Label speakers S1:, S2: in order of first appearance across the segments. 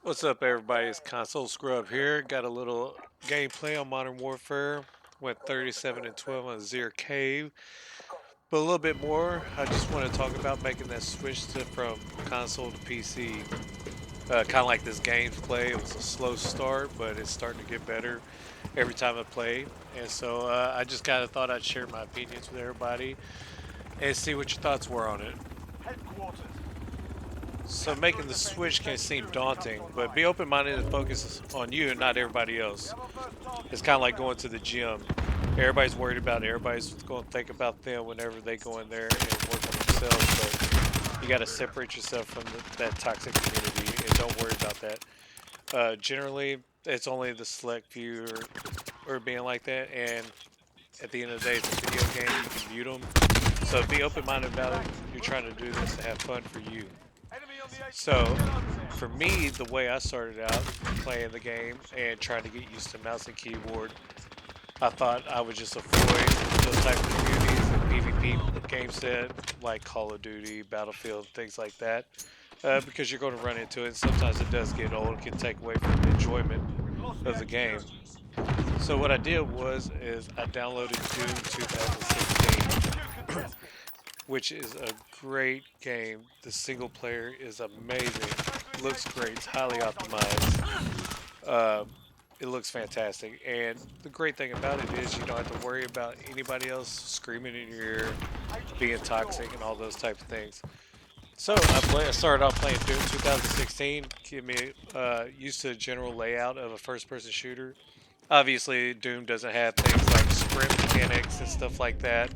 S1: What's up, everybody? It's Console Scrub here. Got a little gameplay on Modern Warfare. Went 37 and 12 on Zero Cave. But a little bit more, I just want to talk about making that switch from console to PC. Kind of like this gameplay. It was a slow start, but it's starting to get better every time I play. And so I just kind of thought I'd share my opinions with everybody and see what your thoughts were on it. So making the switch can seem daunting, but be open-minded and focus on you and not everybody else. It's kind of like going to the gym. Everybody's worried about it. Everybody's going to think about them whenever they go in there and work on themselves. But you got to separate yourself from that toxic community and don't worry about that. Generally, it's only the select few are being like that. And at the end of the day, it's a video game. You can mute them. So be open-minded about it. You're trying to do this to have fun for you. So, for me, the way I started out playing the game and trying to get used to mouse and keyboard, I thought I would just avoid those type of communities and PvP game set like Call of Duty, Battlefield, things like that, because you're going to run into it. And sometimes it does get old; it can take away from the enjoyment of the game. So what I did is I downloaded Doom 2016, which is a great game. The single player is amazing. Looks great. It's highly optimized. Uh, it looks fantastic. And the great thing about it is you don't have to worry about anybody else screaming in your ear, being toxic, and all those type of things. So I started off playing Doom 2016. Get me used to the general layout of a first-person shooter. Obviously, Doom doesn't have things like sprint mechanics and stuff like that.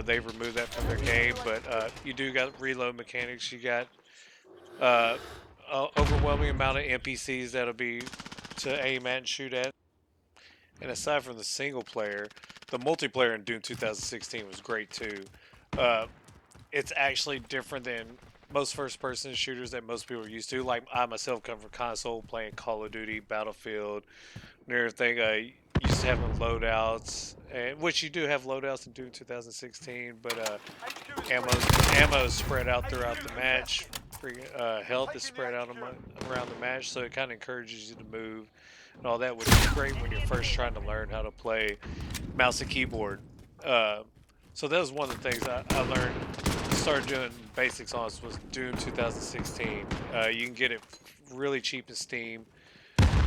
S1: They removed that from their game, but you do got reload mechanics. You got uh, overwhelming amount of NPCs that'll be to aim at and shoot at. And aside from the single player, the multiplayer in Doom 2016 was great too. Uh, it's actually different than most first-person shooters that most people are used to. Like I myself come from console, playing Call of Duty, Battlefield, and everything. Used to having loadouts, and which you do have loadouts in Doom 2016, but ammo ammo is spread out throughout the match. Health is spread out around the match, so it kind of encourages you to move and all that, which is great when you're first trying to learn how to play mouse and keyboard. Uh, so that was one of the things I learned. Started doing basics on was Doom 2016. You can get it really cheap in Steam.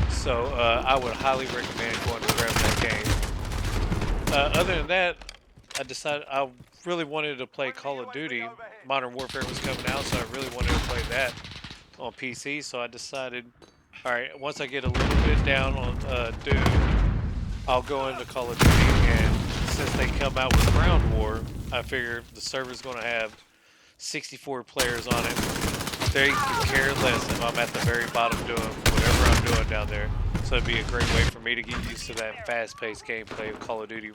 S1: So I would highly recommend going to grab that game. Other than that, I decided I really wanted to play Call of Duty. Modern Warfare was coming out, so I really wanted to play that on PC. So I decided, all right, once I get a little bit down on Doom, I'll go into Call of Duty. And since they come out with Ground War, I figure the server's going to have 64 players on it. They can care less if I'm at the very bottom doing whatever I'm doing down there. So it'd be a great way for me to get used to that fast-paced gameplay of Call of Duty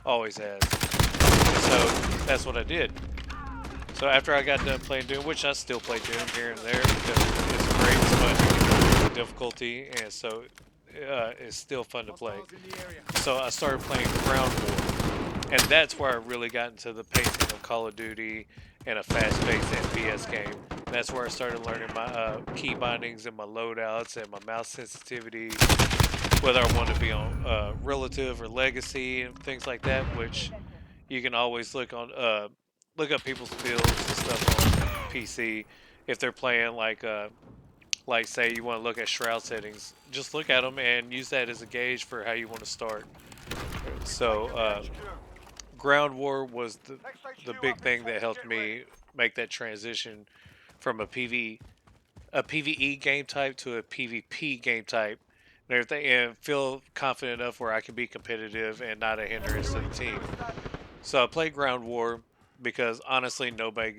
S1: always has. So that's what I did. So after I got done playing Doom, which I still play Doom here and there because it's great, but difficulty, and so it's still fun to play. So I started playing Ground War, and that's where I really got into the pacing of Call of Duty and a fast-paced FPS game. That's where I started learning my key bindings and my loadouts and my mouse sensitivity, whether I want to be on relative or legacy and things like that, which you can always look up people's builds and stuff on PC if they're playing like say you want to look at shroud settings. Just look at them and use that as a gauge for how you want to start. So Ground War was the big thing that helped me make that transition from a PVE game type to a PvP game type and everything, and feel confident enough where I can be competitive and not a hindrance to the team. So I played Ground War because honestly, nobody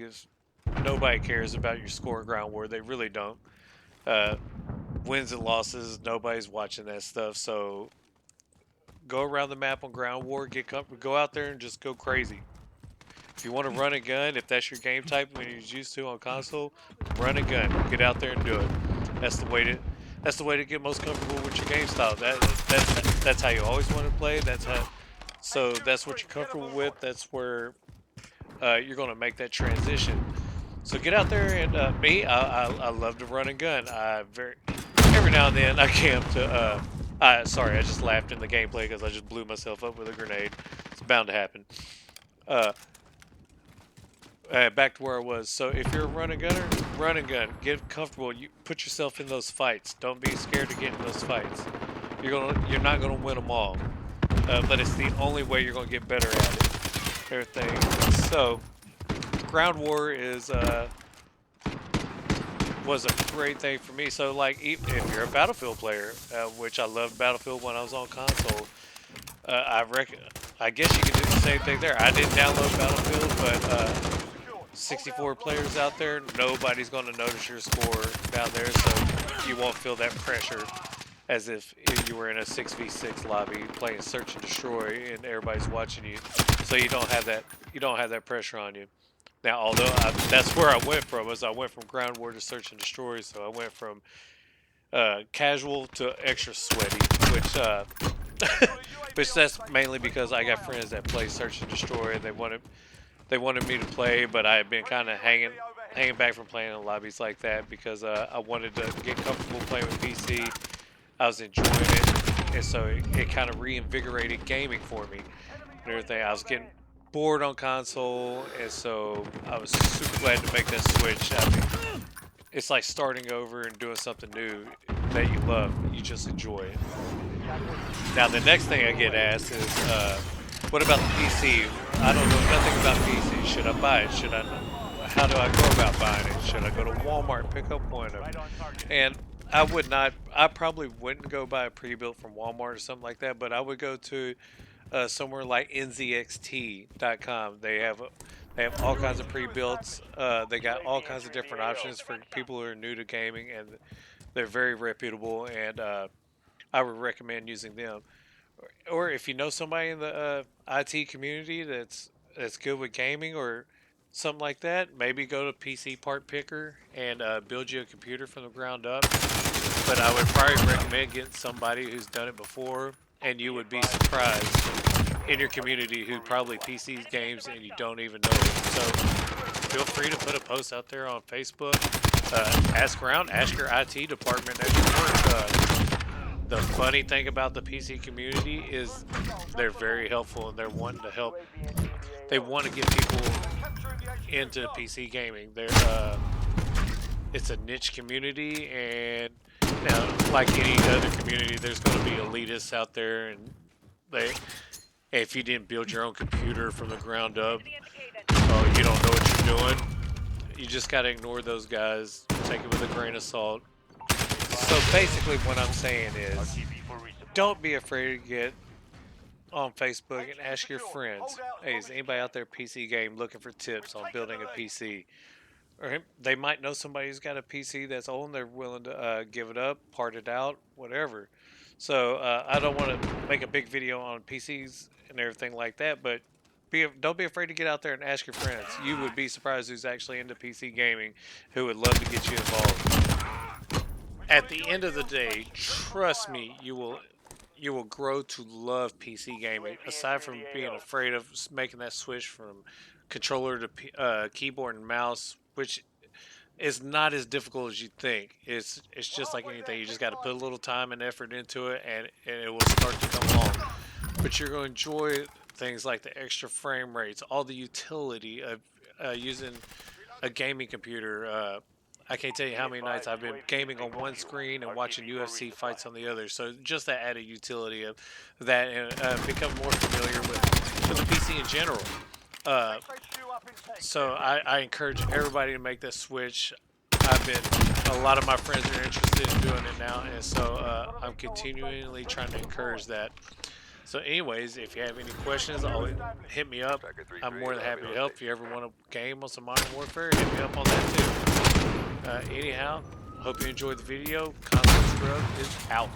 S1: cares about your score in Ground War. They really don't. Uh, Wins and losses, nobody's watching that stuff. So go around the map on Ground War, go out there and just go crazy. If you want to run a gun, if that's your game type when you're used to on console, run a gun. Get out there and do it. That's the way to that's the way to get most comfortable with your game style. That's how you always want to play. So that's what you're comfortable with. That's where you're going to make that transition. So get out there and me, I love to run and gun. Every now and then I camp to. Sorry, I just laughed in the gameplay because I just blew myself up with a grenade. It's bound to happen. Uh, Back to where I was. So if you're a run and gunner, run and gun. Get comfortable. You put yourself in those fights. Don't be scared to get in those fights. You're not gonna win them all, but it's the only way you're gonna get better at it. Everything. So ground war was a great thing for me. So like if you're a Battlefield player, which I loved Battlefield when I was on console, I guess you can do the same thing there. I didn't download Battlefield, but 64 players out there, nobody's going to notice your score down there, so you won't feel that pressure as if you were in a 6v6 lobby playing search and destroy and everybody's watching you. So you don't have that pressure on you. Now, although that's where I went from, I went from ground war to search and destroy, so I went from casual to extra sweaty, which that's mainly because I got friends that play search and destroy, and they wanted me to play, but I had been kind of hanging back from playing in lobbies like that because I wanted to get comfortable playing with PC. I was enjoying it, and so it kind of reinvigorated gaming for me and everything. I was getting bored on console, and so I was super glad to make that switch. I mean, it's like starting over and doing something new that you love. You just enjoy it. Now, the next thing I get asked is, what about the PC? I don't know nothing about PC. Should I buy it? How do I go about buying it? Should I go to Walmart and pick up one? And I probably wouldn't go buy a pre-built from Walmart or something like that, but I would go to somewhere like nzxt.com. They have all kinds of pre-builts. They got all kinds of different options for people who are new to gaming, and they're very reputable, and I would recommend using them. Or if you know somebody in the IT community that's good with gaming or something like that, maybe go to PC Part Picker and build you a computer from the ground up. But I would probably recommend getting somebody who's done it before, and you would be surprised in your community who probably PCs games and you don't even know it. So feel free to put a post out there on Facebook. Ask around, ask your IT department at your work. The funny thing about the PC community is they're very helpful and they're wanting to help. They want to get people into PC gaming. It's a niche community, and like any other community, there's going to be elitists out there, and if you didn't build your own computer from the ground up, you don't know what you're doing. You just got to ignore those guys. Take it with a grain of salt. So basically what I'm saying is, don't be afraid to get on Facebook and ask your friends, hey, is anybody out there PC game looking for tips on building a PC? Or they might know somebody who's got a PC that's old and they're willing to give it up, part it out, whatever. So I don't want to make a big video on PCs and everything like that, but don't be afraid to get out there and ask your friends. You would be surprised who's actually into PC gaming who would love to get you involved. At the end of the day, trust me, you will grow to love PC gaming. Aside from being afraid of making that switch from controller to keyboard and mouse, which is not as difficult as you think. It's just like anything. You just got to put a little time and effort into it, and it will start to come along. But you're going to enjoy things like the extra frame rates, all the utility of using a gaming computer. I can't tell you how many nights I've been gaming on one screen and watching UFC fights on the other. So just that added utility of that, and become more familiar with the PC in general. So I encourage everybody to make this switch. A lot of my friends are interested in doing it now, and so I'm continually trying to encourage that. So anyways, if you have any questions, always hit me up. I'm more than happy to help. If you ever want to game on some Modern Warfare, hit me up on that too. Anyhow, hope you enjoyed the video. Console Scrub is out.